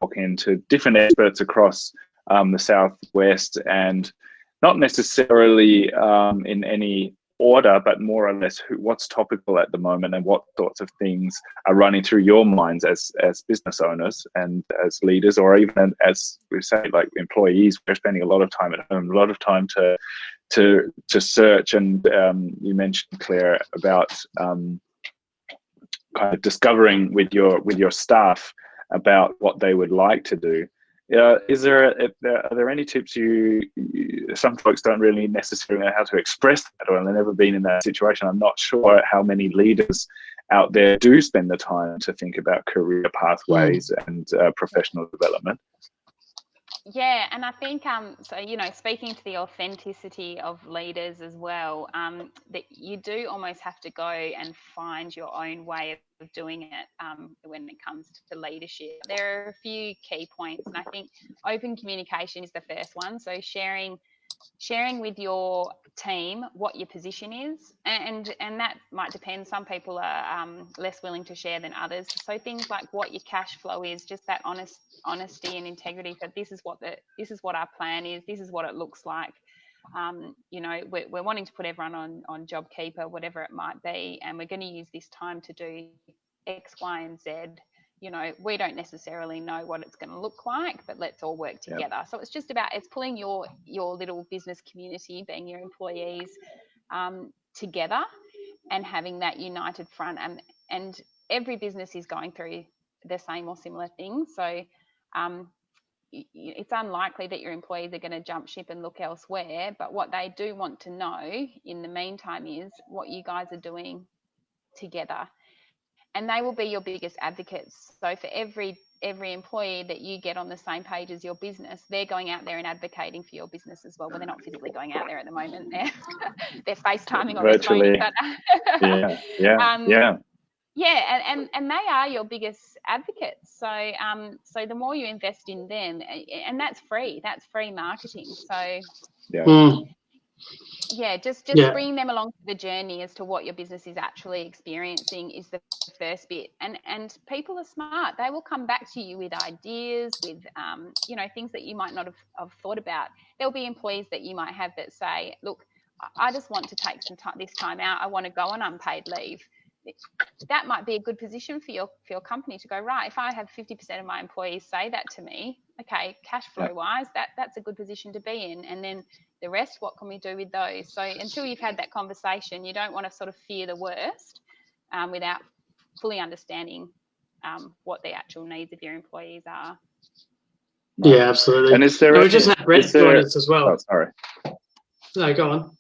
talking to different experts across the Southwest, and not necessarily in any order, but more or less what's topical at the moment and what sorts of things are running through your minds as business owners and as leaders, or even as we say, like employees. We're spending a lot of time at home, a lot of time to search. And you mentioned, Claire, about kind of discovering with your staff about what they would like to do. Are there any tips some folks don't really necessarily know how to express that, or they've never been in that situation? I'm not sure how many leaders out there do spend the time to think about career pathways and professional development. Yeah, and I think, so, you know, speaking to the authenticity of leaders as well, that you do almost have to go and find your own way of doing it when it comes to leadership. There are a few key points, and I think open communication is the first one. So sharing with your team what your position is, and that might depend. Some people are less willing to share than others. So things like what your cash flow is, just that honesty and integrity. So this is what our plan is. This is what it looks like. You know, we're wanting to put everyone on JobKeeper, whatever it might be, and we're going to use this time to do X, Y, and Z. You know, we don't necessarily know what it's going to look like, but let's all work together. Yep. So it's just about, it's pulling your little business community, being your employees, together and having that united front. And every business is going through the same or similar things. So it's unlikely that your employees are going to jump ship and look elsewhere. But what they do want to know in the meantime is what you guys are doing together. And they will be your biggest advocates. So for every employee that you get on the same page as your business, they're going out there and advocating for your business as well. Well, they're not physically going out there at the moment. They're FaceTiming on virtually. The phone. But and they are your biggest advocates. So so the more you invest in them, and that's free marketing. So just bringing them along the journey as to what your business is actually experiencing is the first bit. And people are smart. They will come back to you with ideas, with you know, things that you might not have thought about. There'll be employees that you might have that say, look, I just want to take this time out. I want to go on unpaid leave. That might be a good position for your company to go, right, if I have 50% of my employees say that to me, okay, cash flow wise, that's a good position to be in. And then the rest, what can we do with those? So until you've had that conversation, you don't want to sort of fear the worst without fully understanding what the actual needs of your employees are. Yeah, absolutely. And is there we just had Brett join us as well. Oh, sorry. No, go on.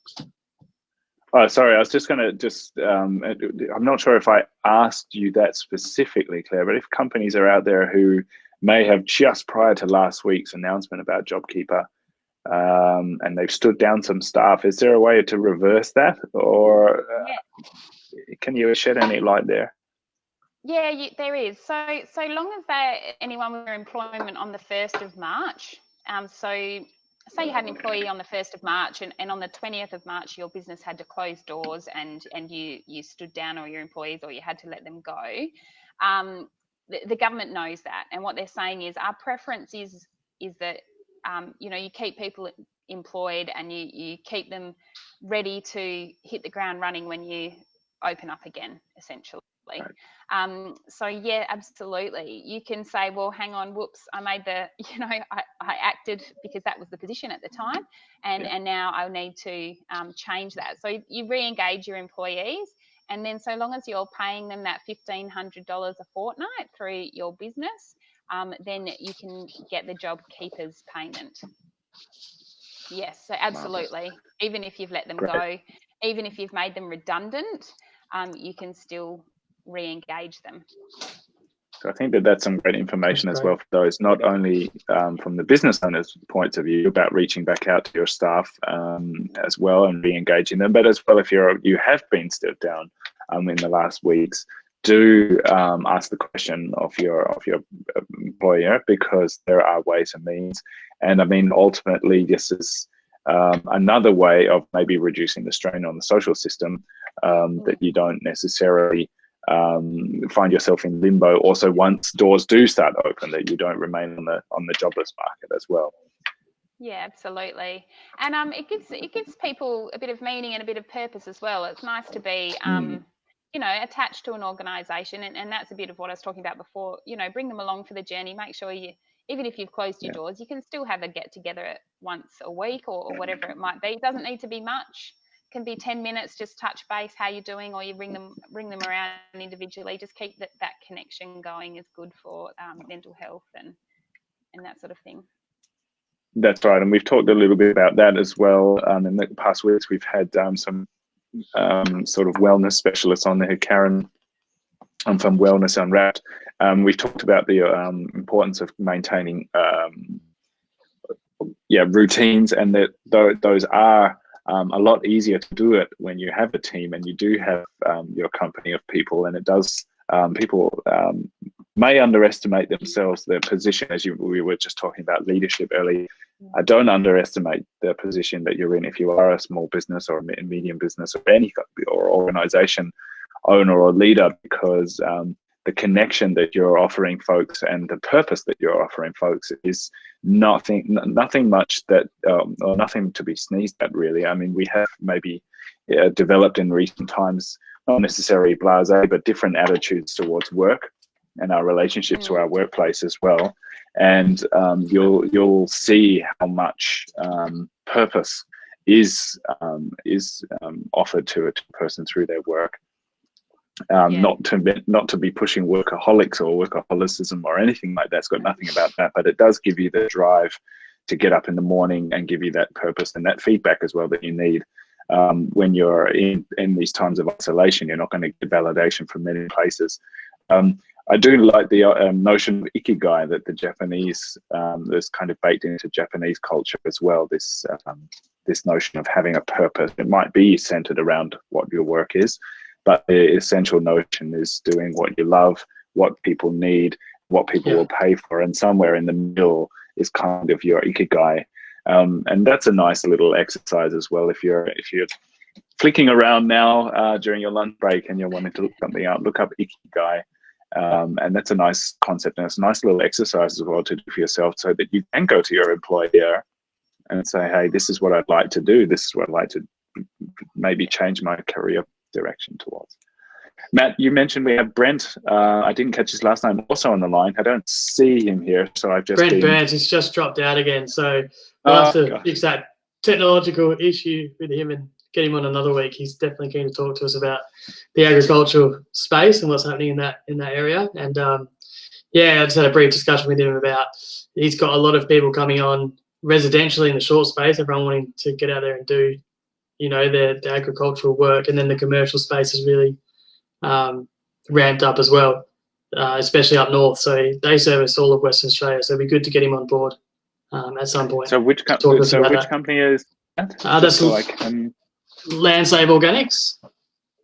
Oh, sorry. I was just going to I'm not sure if I asked you that specifically, Claire, but if companies are out there who may have just prior to last week's announcement about JobKeeper, and they've stood down some staff, is there a way to reverse that, or can you shed any light there? Yeah, there is. So long as anyone with employment on the 1st of March, so say you had an employee on the 1st of March and on the 20th of March your business had to close doors and you stood down all your employees, or you had to let them go, the government knows that, and what they're saying is our preference is that you know, you keep people employed and you keep them ready to hit the ground running when you open up again, essentially. Right. So yeah, absolutely. You can say, well, hang on, whoops, I made I acted because that was the position at the time, and now I need to change that. So you re-engage your employees, and then so long as you're paying them that $1,500 a fortnight through your business, then you can get the JobKeeper's payment. Yes, so absolutely. Even if you've let them go, even if you've made them redundant, you can still re-engage them. So I think that's some great information as well for those, not only from the business owner's points of view about reaching back out to your staff as well and re-engaging them, but as well if you have been stood down in the last weeks, do ask the question of your employer, because there are ways and means. And I mean, ultimately, this is another way of maybe reducing the strain on the social system that you don't necessarily find yourself in limbo. Also, once doors do start open, that you don't remain on the jobless market as well. Yeah, absolutely. And it gives people a bit of meaning and a bit of purpose as well. It's nice to be attached to an organisation, and that's a bit of what I was talking about before. Bring them along for the journey. Make sure even if you've closed your doors, you can still have a get together once a week or whatever it might be. It doesn't need to be much. It can be 10 minutes, just touch base, how you're doing, or you bring them around individually. Just keep that connection going is good for mental health and that sort of thing. That's right, and we've talked a little bit about that as well. In the past weeks, we've had some sort of wellness specialists on there. Karen from Wellness Unwrapped. We've talked about the importance of maintaining routines, and that those are a lot easier to do it when you have a team and you do have your company of people, and it does people may underestimate themselves, their position, as we were just talking about leadership earlier. Don't underestimate the position that you're in if you are a small business or a medium business or any organization owner or leader, because the connection that you're offering folks and the purpose that you're offering folks is nothing much that or nothing to be sneezed at, really. I mean, we have maybe developed in recent times, not necessarily blasé, but different attitudes towards work and our relationship to our workplace as well. And you'll see how much purpose is offered to a person through their work. Not to be pushing workaholics or workaholicism or anything like that. It's got nothing about that, but it does give you the drive to get up in the morning and give you that purpose and that feedback as well that you need. When you're in these times of isolation, you're not going to get validation from many places. I do like the notion of ikigai that the Japanese, there's kind of baked into Japanese culture as well, this notion of having a purpose. It might be centered around what your work is, but the essential notion is doing what you love, what people need, what people will pay for, and somewhere in the middle is kind of your ikigai. And that's a nice little exercise as well. If you're flicking around now during your lunch break and you're wanting to look something up, look up ikigai. And that's a nice concept, and it's a nice little exercise as well to do for yourself, so that you can go to your employer and say, hey, this is what I'd like to do. This is what I'd like to maybe change my career direction towards. Matt, you mentioned we have Brent. I didn't catch his last name, also on the line. I don't see him here, so I've just Brent Burns, he's just dropped out again. So we'll have to fix that technological issue with him and get him on another week. He's definitely keen to talk to us about the agricultural space and what's happening in that area. And I just had a brief discussion with him about, he's got a lot of people coming on residentially in the short space, everyone wanting to get out there and do, the agricultural work, and then the commercial space is really ramped up as well, especially up north. So they service all of Western Australia. So it'd be good to get him on board at some point. So which company is that? Landsave That's Organics.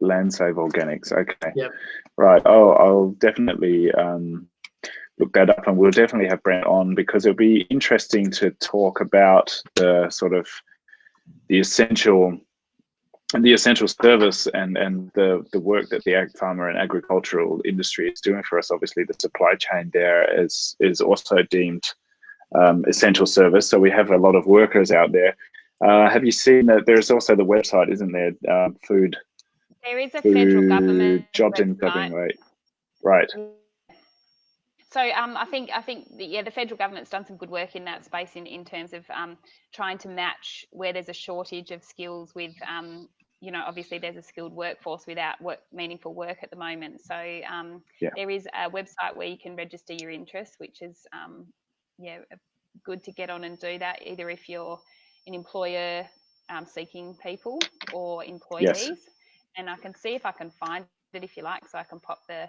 Landsave Organics. Okay. Yep. Right. I'll definitely look that up, and we'll definitely have Brent on, because it'll be interesting to talk about the sort of the essential service and the work that the ag farmer and agricultural industry is doing for us. Obviously, the supply chain there is also deemed essential service. So we have a lot of workers out there. Have you seen that there's also the website, isn't there? Food. There is a federal government jobs in WA. Right. So I think the federal government's done some good work in that space in terms of trying to match where there's a shortage of skills with obviously there's a skilled workforce without meaningful work at the moment. So there is a website where you can register your interest, which is good to get on and do that, either if you're an employer seeking people or employees. Yes. And I can see if I can find it if you like, so I can pop the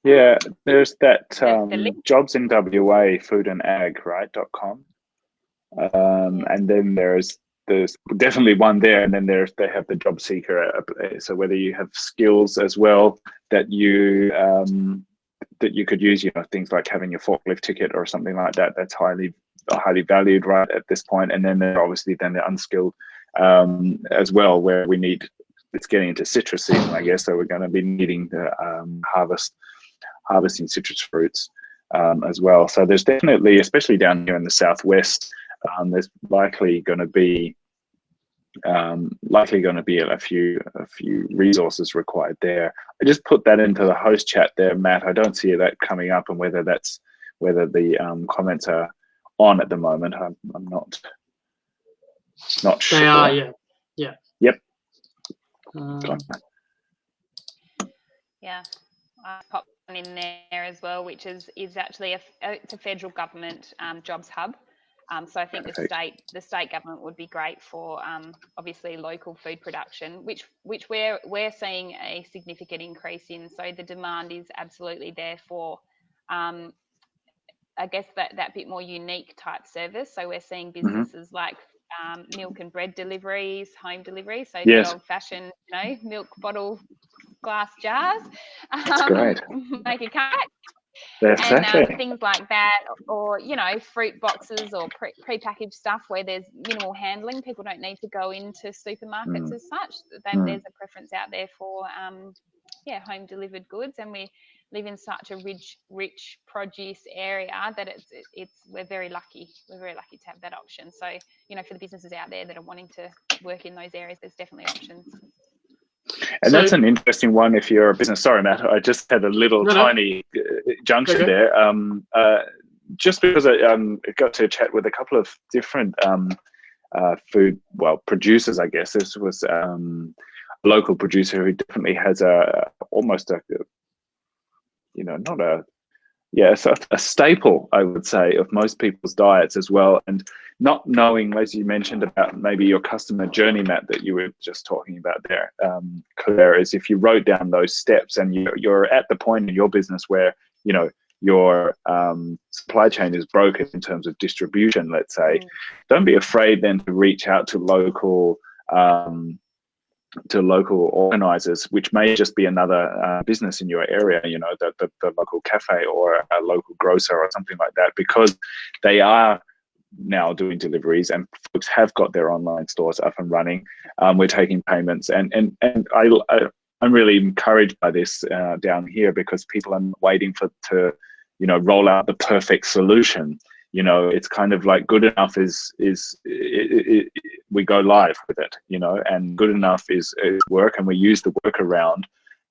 there's that link. jobs in WA food and ag .com, and then there's definitely one there, and then they have the job seeker. So whether you have skills as well that you could use, things like having your forklift ticket or something like that, that's highly valued right at this point. And then there obviously the unskilled as well, where we need it's getting into citrus season, I guess, so we're going to be needing to harvesting citrus fruits as well. So there's definitely, especially down here in the southwest, there's likely going to be a few resources required there. I just put that into the host chat there, Matt. I don't see that coming up, and whether the comments are on at the moment, I'm not sure. They are, yeah. Yep. Yeah, I popped one in there as well, which is actually it's a federal government jobs hub. So I think the state government would be great for obviously local food production, which we're seeing a significant increase in. So the demand is absolutely there for, I guess that bit more unique type service. So we're seeing businesses like milk and bread deliveries, home deliveries. So the old-fashioned, milk bottle, glass jars. That's great. Make a cake. Exactly. And things like that, or fruit boxes or pre-packaged stuff where there's minimal handling. People don't need to go into supermarkets as such. There's a preference out there for home delivered goods, and we live in such a rich produce area that we're very lucky. We're very lucky to have that option. So for the businesses out there that are wanting to work in those areas, there's definitely options. And that's an interesting one if you're a business. Sorry, Matt, I just had a little tiny junction there. Just because I got to chat with a couple of different food producers, I guess. This was a local producer who definitely has a staple, I would say, of most people's diets as well. And not knowing, as you mentioned, about maybe your customer journey, Matt, that you were just talking about there, Claire, is if you wrote down those steps and you're at the point in your business where, your supply chain is broken in terms of distribution, let's say, don't be afraid then to reach out to local organizers, which may just be another business in your area, the local cafe or a local grocer or something like that, because they are now doing deliveries and folks have got their online stores up and running. We're taking payments, and I'm really encouraged by this down here, because people are waiting to roll out the perfect solution. It's kind of like good enough is we go live with it, and good enough is work, and we use the workaround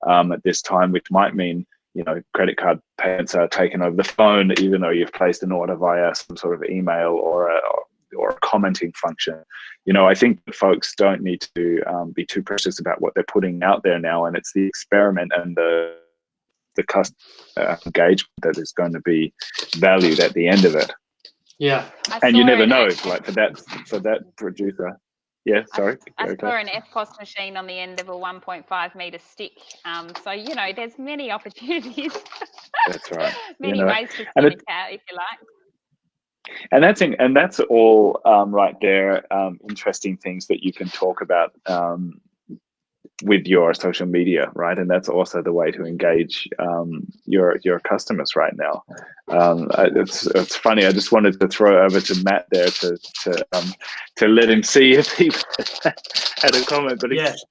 at this time, which might mean, credit card payments are taken over the phone, even though you've placed an order via some sort of email or a commenting function. I think that folks don't need to be too precious about what they're putting out there now, and it's the experiment and the customer engagement that is going to be valued at the end of it. Yeah, and you never know, like for that producer. Yeah, sorry. I saw an FPOS machine on the end of a 1.5 meter stick. So there's many opportunities. That's right. Many ways to skin a cat, if you like. And that's all right there. Interesting things that you can talk about with your social media, right? And that's also the way to engage your customers right now. It's funny. I just wanted to throw over to Matt there to let him see if he had a comment, but he's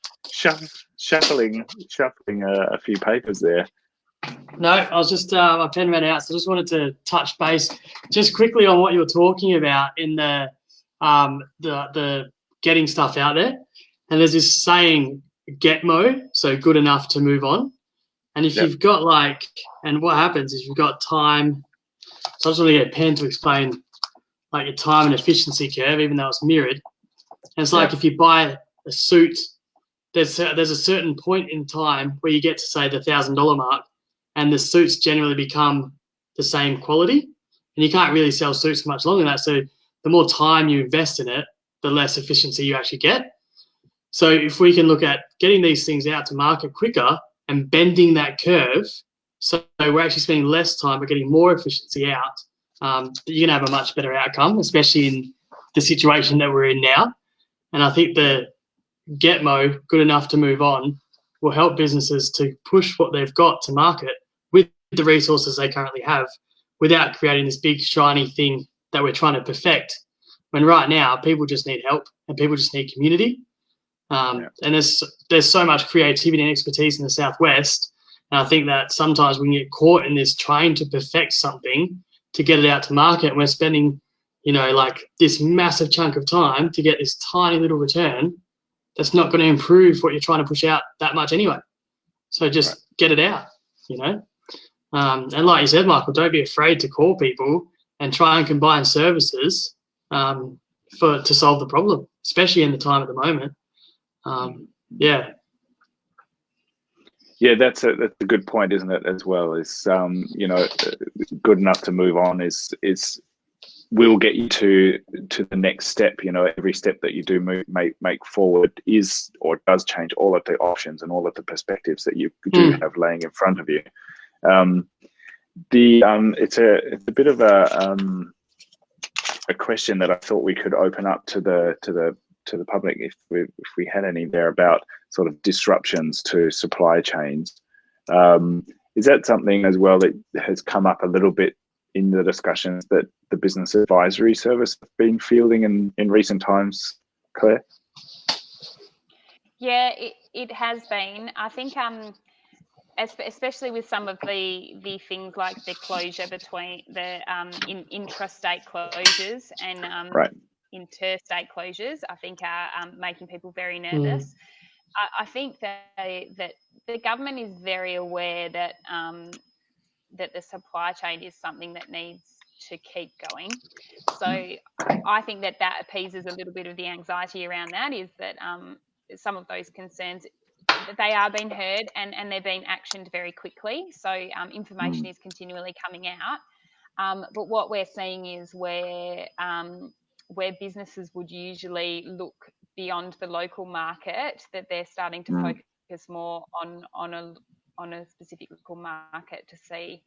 shuffling a few papers there. No, I was just my pen ran out, so I just wanted to touch base just quickly on what you were talking about in the getting stuff out there. And there's this saying, GETMO, so good enough to move on. And if you've got and what happens is you've got time. So I just want to get a pen to explain like your time and efficiency curve, even though it's mirrored. And it's like if you buy a suit, there's a certain point in time where you get to say the $1,000 mark, and the suits generally become the same quality, and you can't really sell suits for much longer than that. So the more time you invest in it, the less efficiency you actually get. So if we can look at getting these things out to market quicker and bending that curve, so we're actually spending less time but getting more efficiency out, you're going to have a much better outcome, especially in the situation that we're in now. And I think the GETMO, good enough to move on, will help businesses to push what they've got to market with the resources they currently have, without creating this big shiny thing that we're trying to perfect. When right now people just need help and people just need community. And there's so much creativity and expertise in the Southwest. And I think that sometimes we can get caught in this trying to perfect something to get it out to market. And we're spending, like this massive chunk of time to get this tiny little return that's not going to improve what you're trying to push out that much anyway. So just get it out, And like you said, Michael, don't be afraid to call people and try and combine services to solve the problem, especially in the time at the moment. Yeah, that's a good point, isn't it? As well, is good enough to move on is will get you to the next step. Every step that you do make forward is or does change all of the options and all of the perspectives that you do have laying in front of you. It's a bit of a question that I thought we could open up to the public if we had any there about sort of disruptions to supply chains. Is that something as well that has come up a little bit in the discussions that the Business Advisory Service have been fielding in recent times, Claire? Yeah, it has been. I think especially with some of the things like the closure between the intrastate closures and interstate closures, I think are making people very nervous. I think that the government is very aware that that the supply chain is something that needs to keep going. So I think that appeases a little bit of the anxiety around that, is that some of those concerns, they are being heard and they're being actioned very quickly. So information is continually coming out. But what we're seeing is where businesses would usually look beyond the local market, that they're starting to focus more on a specific local market to see,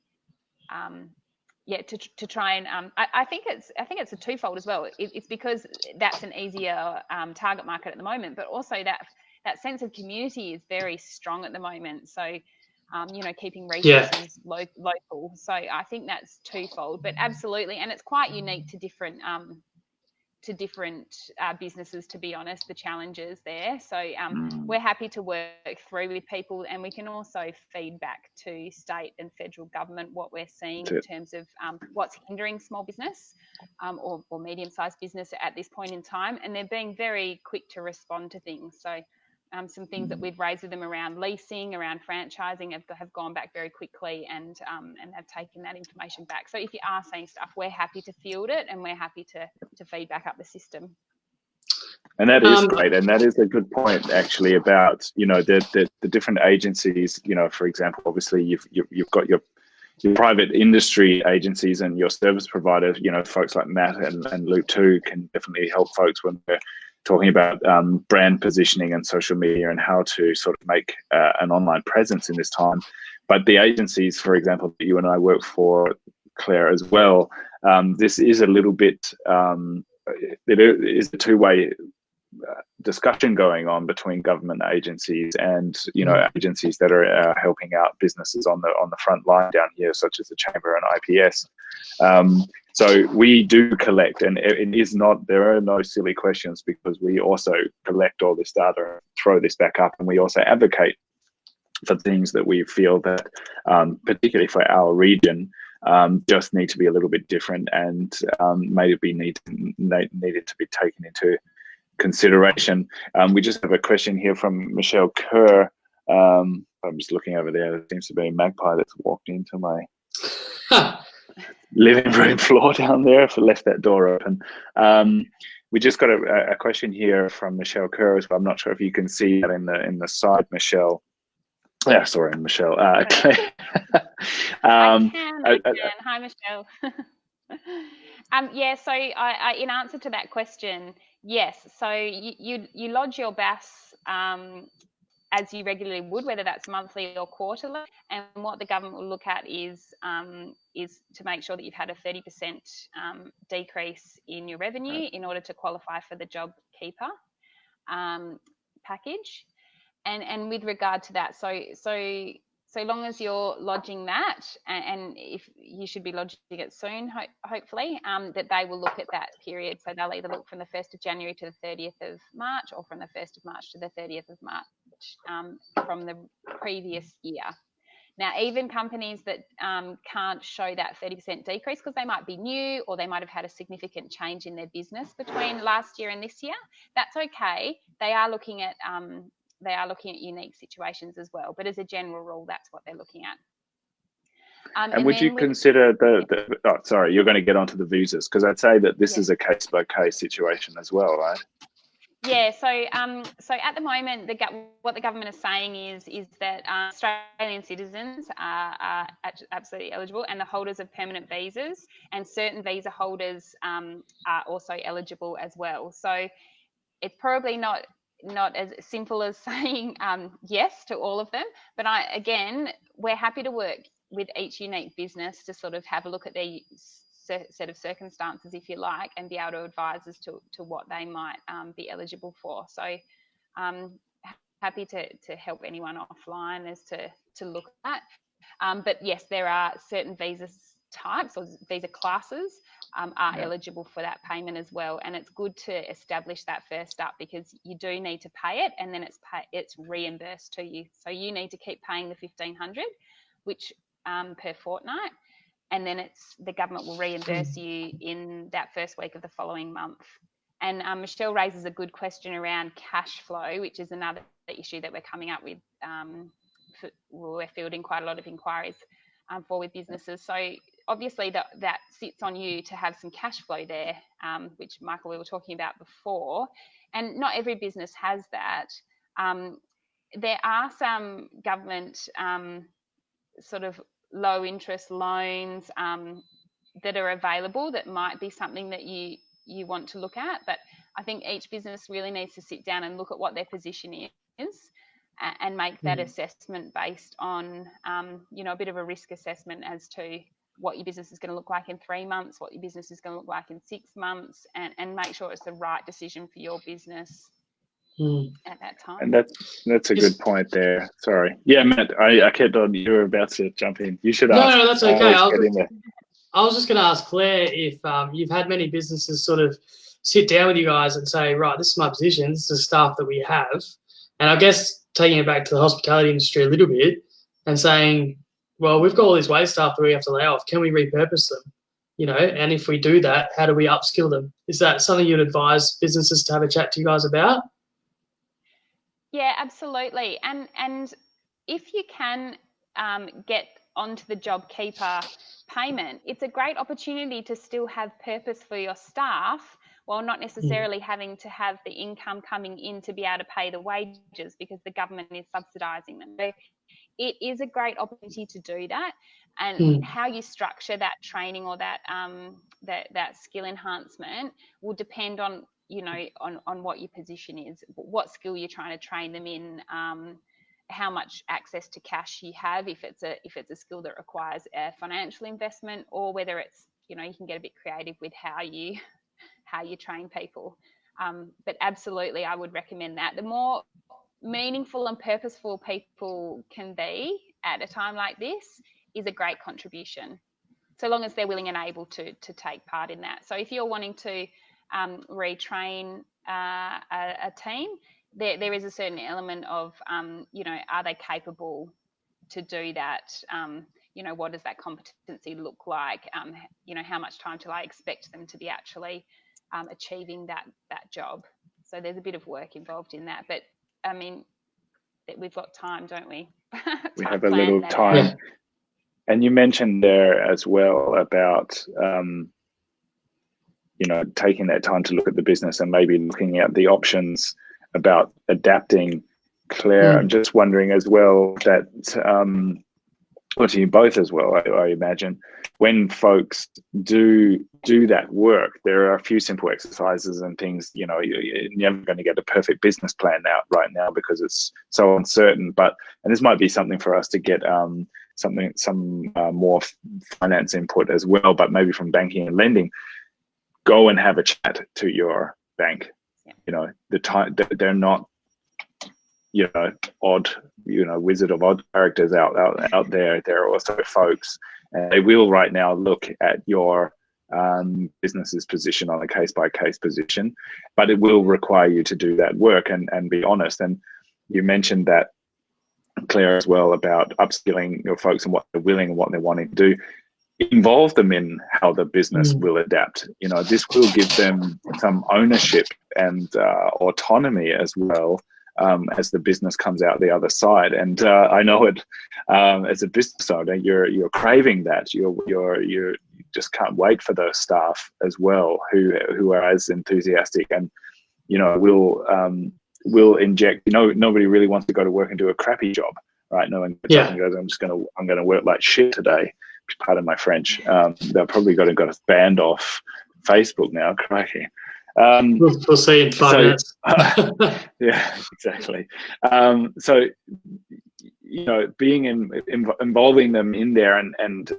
to try and I think it's a twofold as well. It's because that's an easier target market at the moment, but also that sense of community is very strong at the moment. So keeping resources local. So I think that's twofold, but absolutely, and it's quite unique to different businesses, to be honest, the challenges there. So we're happy to work through with people, and we can also feed back to state and federal government what we're seeing in terms of what's hindering small business or medium-sized business at this point in time. And they're being very quick to respond to things. So some things that we've raised with them around leasing, around franchising have gone back very quickly and have taken that information back. So if you are saying stuff, we're happy to field it, and we're happy to feed back up the system. And that is great, and that is a good point actually about the different agencies. For example, obviously you've got your private industry agencies and your service providers. Folks like Matt and Loop 2 can definitely help folks when we're talking about brand positioning and social media and how to sort of make an online presence in this time. But the agencies, for example, that you and I work for, Claire, as well, this is a little bit, it is a two-way discussion going on between government agencies and agencies that are helping out businesses on the front line down here, such as the Chamber and IPS. So we do collect, and there are no silly questions, because we also collect all this data, throw this back up, and we also advocate for things that we feel that, particularly for our region, just need to be a little bit different and maybe needed to be taken into consideration. We just have a question here from Michelle Kerr. I'm just looking over there. There seems to be a magpie that's walked into my living room floor down there. If I left that door open. We just got a question here from Michelle Kerr, but I'm not sure if you can see that in the side, Michelle. Yeah, sorry, Michelle. I can. Hi, Michelle. So I, in answer to that question, yes. So you lodge your BAS as you regularly would, whether that's monthly or quarterly. And what the government will look at is to make sure that you've had a 30% decrease in your revenue in order to qualify for the JobKeeper package. And with regard to that, so so long as you're lodging that, and if you should be lodging it soon, hopefully, that they will look at that period. So they'll either look from the 1st of January to the 30th of March, or from the 1st of March to the 30th of March from the previous year. Now, even companies that can't show that 30% decrease because they might be new, or they might have had a significant change in their business between last year and this year, that's okay. They are looking at unique situations as well. But as a general rule, that's what they're looking at. And would you consider oh, sorry, you're going to get onto the visas, because I'd say that this is a case-by-case situation as well, right? Yeah, so at the moment, what the government is saying is that Australian citizens are absolutely eligible, and the holders of permanent visas and certain visa holders are also eligible as well. So it's probably not as simple as saying yes to all of them, but again, we're happy to work with each unique business to sort of have a look at their set of circumstances, if you like, and be able to advise as to what they might be eligible for. So happy to help anyone offline as to look at. But yes, there are certain visa types or visa classes are eligible for that payment as well. And it's good to establish that first up, because you do need to pay it, and then it's reimbursed to you. So you need to keep paying the $1,500, which per fortnight. And then the government will reimburse you in that first week of the following month. And Michelle raises a good question around cash flow, which is another issue that we're coming up with. We're fielding quite a lot of inquiries for with businesses. So obviously that sits on you to have some cash flow there, which Michael, we were talking about before. And not every business has that. There are some government sort of low interest loans that are available that might be something that you want to look at. But I think each business really needs to sit down and look at what their position is and make that assessment based on, a bit of a risk assessment as to what your business is going to look like in 3 months, what your business is going to look like in 6 months, and make sure it's the right decision for your business at that time. And that's a good point there. Sorry. Yeah, Matt, I kept on. You were about to jump in. You should ask. No, that's okay. I was just going to ask Claire if you've had many businesses sort of sit down with you guys and say, right, this is my position, this is the staff that we have. And I guess taking it back to the hospitality industry a little bit and saying, well, we've got all these wait staff that we have to lay off. Can we repurpose them? And if we do that, how do we upskill them? Is that something you'd advise businesses to have a chat to you guys about? Yeah, absolutely. And if you can get onto the JobKeeper payment, it's a great opportunity to still have purpose for your staff, while not necessarily having to have the income coming in to be able to pay the wages, because the government is subsidising them. So it is a great opportunity to do that. And how you structure that training or that skill enhancement will depend on on what your position is, what skill you're trying to train them in, how much access to cash you have, if it's a skill that requires a financial investment, or whether it's you can get a bit creative with how you train people. But absolutely, I would recommend that. The more meaningful and purposeful people can be at a time like this is a great contribution, so long as they're willing and able to take part in that. So if you're wanting to retrain a team, there is a certain element of, are they capable to do that? What does that competency look like? How much time do I expect them to be actually achieving that job? So there's a bit of work involved in that. But, I mean, we've got time, don't we? We have a little time. Yeah. And you mentioned there as well about taking that time to look at the business and maybe looking at the options about adapting. Claire, I'm just wondering as well that, or to you both as well, I imagine, when folks do that work, there are a few simple exercises and things, you're never going to get a perfect business plan out right now because it's so uncertain. And this might be something for us to get some more finance input as well, but maybe from banking and lending. Go and have a chat to your bank. The time they're not odd, Wizard of Odd characters out there. There are also folks, and they will right now look at your business's position on a case-by-case position, but it will require you to do that work and be honest. And you mentioned that, Claire, as well, about upskilling your folks and what they're willing and what they're wanting to do. Involve them in how the business will adapt. This will give them some ownership and autonomy as well, as the business comes out the other side. And I know it, as a business owner, you're craving that. You just can't wait for those staff as well who are as enthusiastic and will inject. Nobody really wants to go to work and do a crappy job, right? No one goes, I'm gonna work like shit today. Pardon my French. They're probably got us banned off Facebook now. Crikey. We'll see in 5 minutes. Yeah, exactly. So being involving them in there and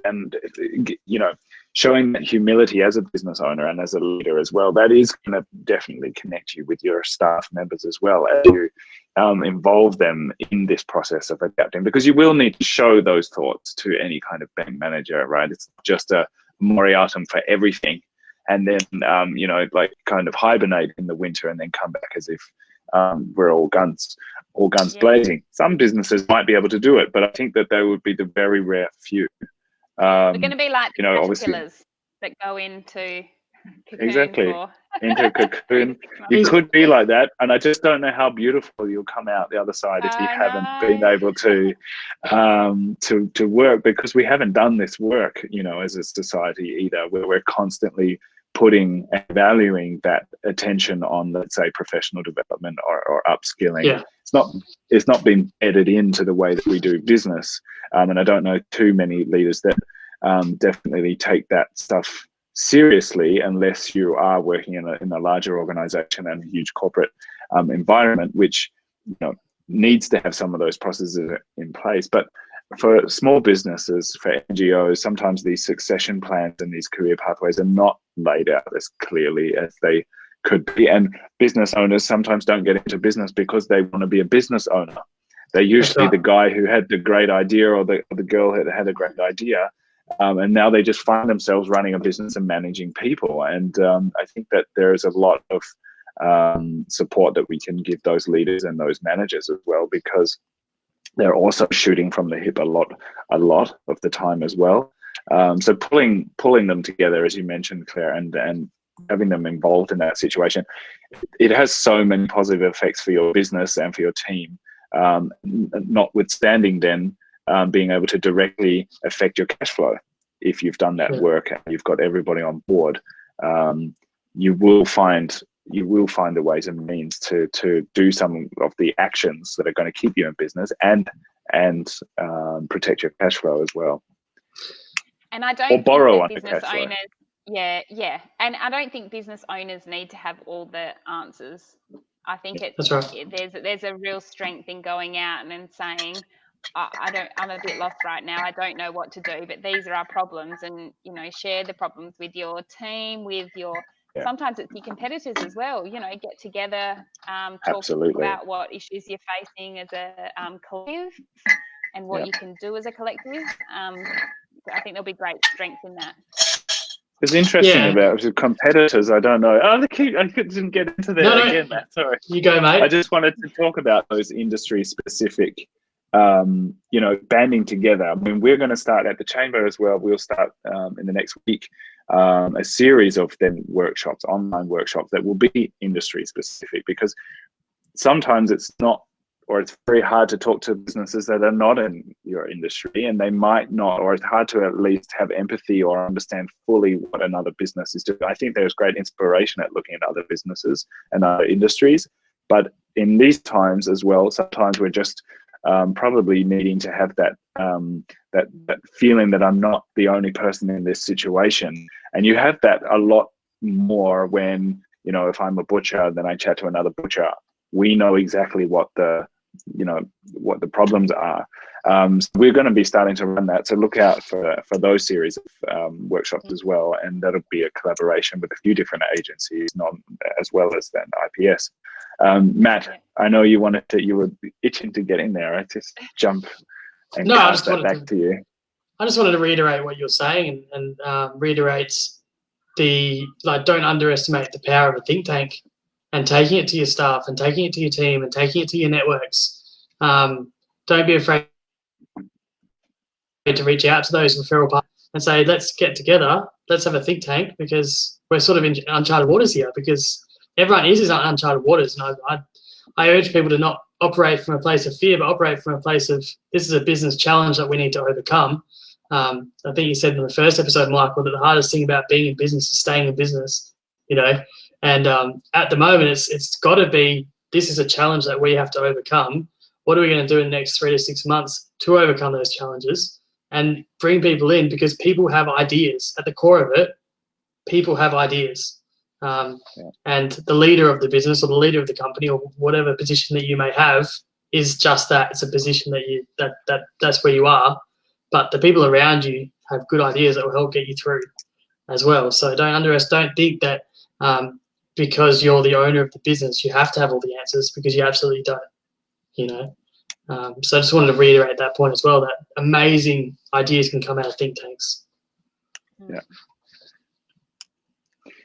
showing that humility as a business owner and as a leader as well, that is going to definitely connect you with your staff members as well, as you involve them in this process of adapting, because you will need to show those thoughts to any kind of bank manager, right? It's just a moriatum for everything, and then kind of hibernate in the winter and then come back as if we're all guns blazing. Some businesses might be able to do it, but I think that they would be the very rare few. They're going to be like the caterpillars that go into cocoon. Exactly. Into a cocoon. You could be like that, and I just don't know how beautiful you'll come out the other side if you haven't been able to work, because we haven't done this work, as a society either, where we're constantly putting and valuing that attention on, let's say, professional development or upskilling. Yeah. It's not been added into the way that we do business, and I don't know too many leaders that definitely take that stuff seriously, unless you are working in a larger organization and a huge corporate environment, which needs to have some of those processes in place. But for small businesses, for NGOs, sometimes these succession plans and these career pathways are not laid out as clearly as they could be. And business owners sometimes don't get into business because they want to be a business owner. They're usually the guy who had the great idea, or the girl who had a great idea, and now they just find themselves running a business and managing people. And I think that there is a lot of support that we can give those leaders and those managers as well, because they're also shooting from the hip a lot of the time as well. So pulling them together, as you mentioned, Claire, and having them involved in that situation, it has so many positive effects for your business and for your team. Notwithstanding then being able to directly affect your cash flow. If you've done that work and you've got everybody on board, you will find the ways and means to do some of the actions that are going to keep you in business and protect your cash flow as well. And I don't think business owners, and I don't think business owners need to have all the answers. I think there's a real strength in going out and saying, I'm a bit lost right now. I don't know what to do, but these are our problems, and share the problems with your team, with your. Sometimes it's your competitors as well. Get together, talk about what issues you're facing as a collective, and what you can do as a collective. I think there'll be great strength in that. It's interesting about competitors. I don't know. I didn't get into that again, Matt. Sorry. You go, mate. I just wanted to talk about those industry-specific, banding together. I mean, we're going to start at the Chamber as well. We'll start in the next week a series of workshops, online workshops that will be industry-specific, because sometimes it's not, or it's very hard to talk to businesses that are not in your industry, and they might not, or it's hard to at least have empathy or understand fully what another business is doing. I think there's great inspiration at looking at other businesses and other industries, but in these times as well, sometimes we're just probably needing to have that feeling that I'm not the only person in this situation. And you have that a lot more when, if I'm a butcher, then I chat to another butcher. We know exactly what the what the problems are. So we're going to be starting to run that. So look out for those series of workshops as well. And that'll be a collaboration with a few different agencies, as well as then IPS. Matt, I know you were itching to get in there. I just jump and pass that back to you. I just wanted to reiterate what you're saying and reiterate don't underestimate the power of a think tank and taking it to your staff and taking it to your team and taking it to your networks. Don't be afraid to reach out to those referral partners and say, let's get together, let's have a think tank, because we're sort of in uncharted waters here, because everyone is in uncharted waters. And I urge people to not operate from a place of fear, but operate from a place of, this is a business challenge that we need to overcome. I think you said in the first episode, Michael, that the hardest thing about being in business is staying in business, and at the moment it's got to be, this is a challenge that we have to overcome. What are we going to do in the next 3 to 6 months to overcome those challenges and bring people in? Because people have ideas. At the core of it, people have ideas. And the leader of the business or the leader of the company or whatever position that you may have is just that. It's a position that's where you are. But the people around you have good ideas that will help get you through as well. So don't think that because you're the owner of the business, you have to have all the answers, because you absolutely don't. So I just wanted to reiterate that point as well, that amazing ideas can come out of think tanks.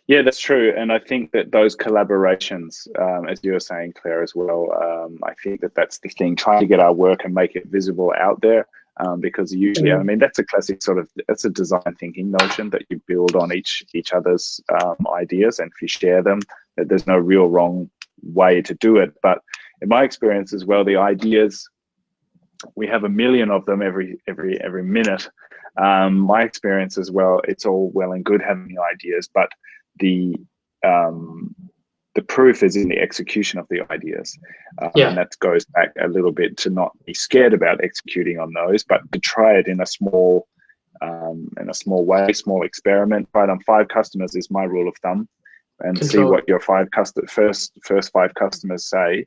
Yeah, that's true. And I think that those collaborations, as you were saying, Claire, as well, I think that that's the thing, trying to get our work and make it visible out there. Because usually, I mean, that's a classic that's a design thinking notion that you build on each other's ideas, and if you share them, that there's no real wrong way to do it. But in my experience as well, the ideas, we have 1 million of them every minute. My experience as well, it's all well and good having the ideas, but the proof is in the execution of the ideas. And that goes back a little bit to not be scared about executing on those, but to try it in a small way, small experiment. Try it on 5 customers is my rule of thumb, and see what your first 5 customers say.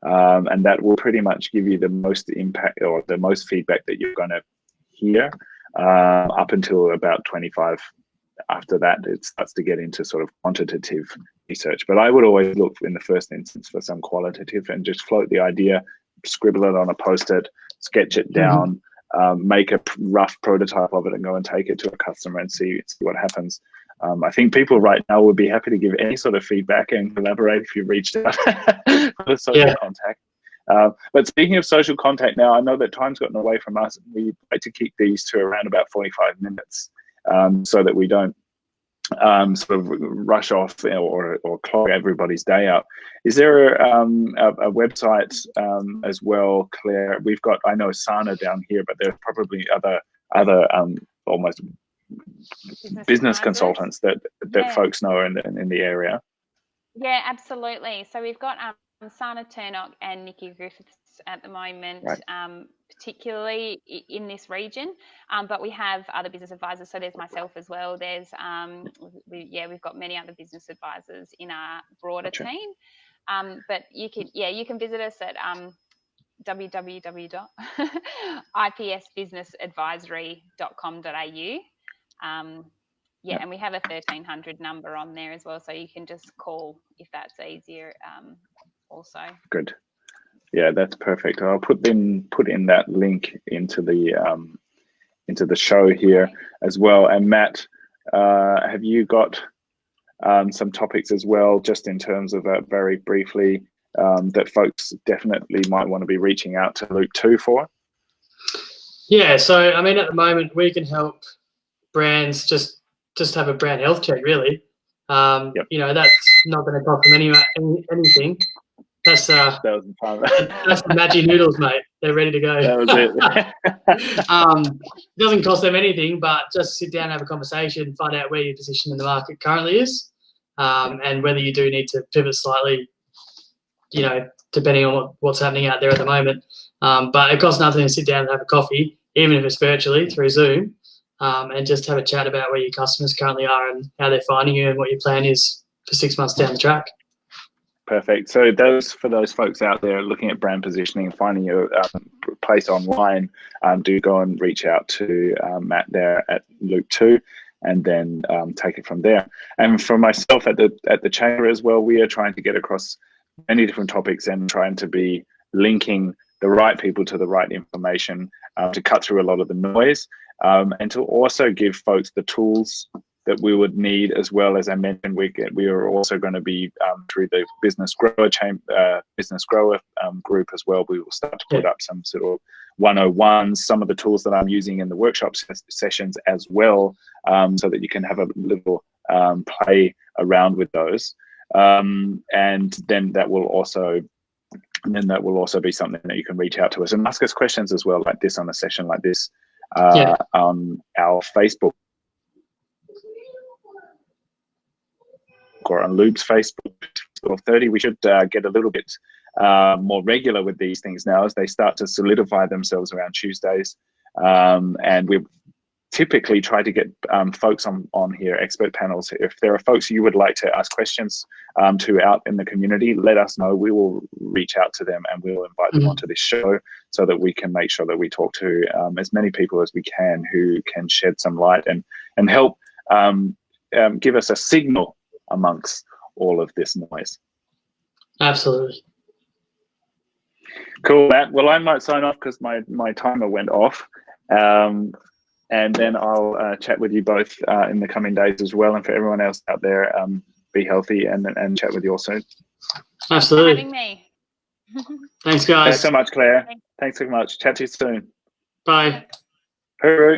And that will pretty much give you the most impact or the most feedback that you're going to hear up until about 25. After that, it starts to get into sort of quantitative research. But I would always look in the first instance for some qualitative and just float the idea, scribble it on a post-it, sketch it down, make a rough prototype of it and go and take it to a customer and see what happens. I think people right now would be happy to give any sort of feedback and collaborate if you reached out for the social contact. But speaking of social contact now, I know that time's gotten away from us. We like to keep these to around about 45 minutes so that we don't sort of rush off or clog everybody's day up. Is there a website as well, Claire? We've got, I know Sana down here, but there are probably other almost business consultants that folks know in the area. Yeah, absolutely. So we've got Sana Turnock and Nikki Griffiths at the moment, particularly in this region, but we have other business advisors. So there's myself as well. There's we've got many other business advisors in our broader team. But you can visit us at www.ipsbusinessadvisory.com.au. And we have a 1300 number on there as well, so you can just call if that's easier. Also. Good. Yeah, that's perfect. I'll put in that link into the show here as well. And Matt, have you got some topics as well, just in terms of very briefly, that folks definitely might want to be reaching out to Luke 2 for? Yeah, so I mean, at the moment we can help brands just have a brand health check, really. You know, that's not going to cost them anything. That's the Magic Noodles, mate. They're ready to go. That was it. It doesn't cost them anything, but just sit down and have a conversation, find out where your position in the market currently is, and whether you do need to pivot slightly, you know, depending on what's happening out there at the moment. But it costs nothing to sit down and have a coffee, even if it's virtually through Zoom, and just have a chat about where your customers currently are and how they're finding you and what your plan is for 6 months down the track. Perfect. So for those folks out there looking at brand positioning and finding your place online, do go and reach out to Matt there at Loop 2, and then take it from there. And for myself at the chamber as well, we are trying to get across many different topics and trying to be linking the right people to the right information to cut through a lot of the noise, and to also give folks the tools that we would need, as well. As I mentioned, we are also going to be through the business grower group as well. We will start to put up some sort of 101s, some of the tools that I'm using in the workshop sessions as well, so that you can have a little play around with those, and then that will also be something that you can reach out to us and ask us questions as well, like this, on a session like this, on our Facebook or on Loop's Facebook. 12:30. We should get a little bit more regular with these things now as they start to solidify themselves around Tuesdays. And we've typically tried to get folks on here, expert panels. If there are folks you would like to ask questions to out in the community, let us know. We will reach out to them and we'll invite them onto this show, so that we can make sure that we talk to as many people as we can who can shed some light and help give us a signal amongst all of this noise. Absolutely. Cool, Matt. Well, I might sign off because my timer went off. And then I'll chat with you both in the coming days as well. And for everyone else out there, be healthy and chat with you all soon. Absolutely. Having me. Thanks, guys. Thanks so much, Claire. Thanks so much. Chat to you soon. Bye. Hooroo.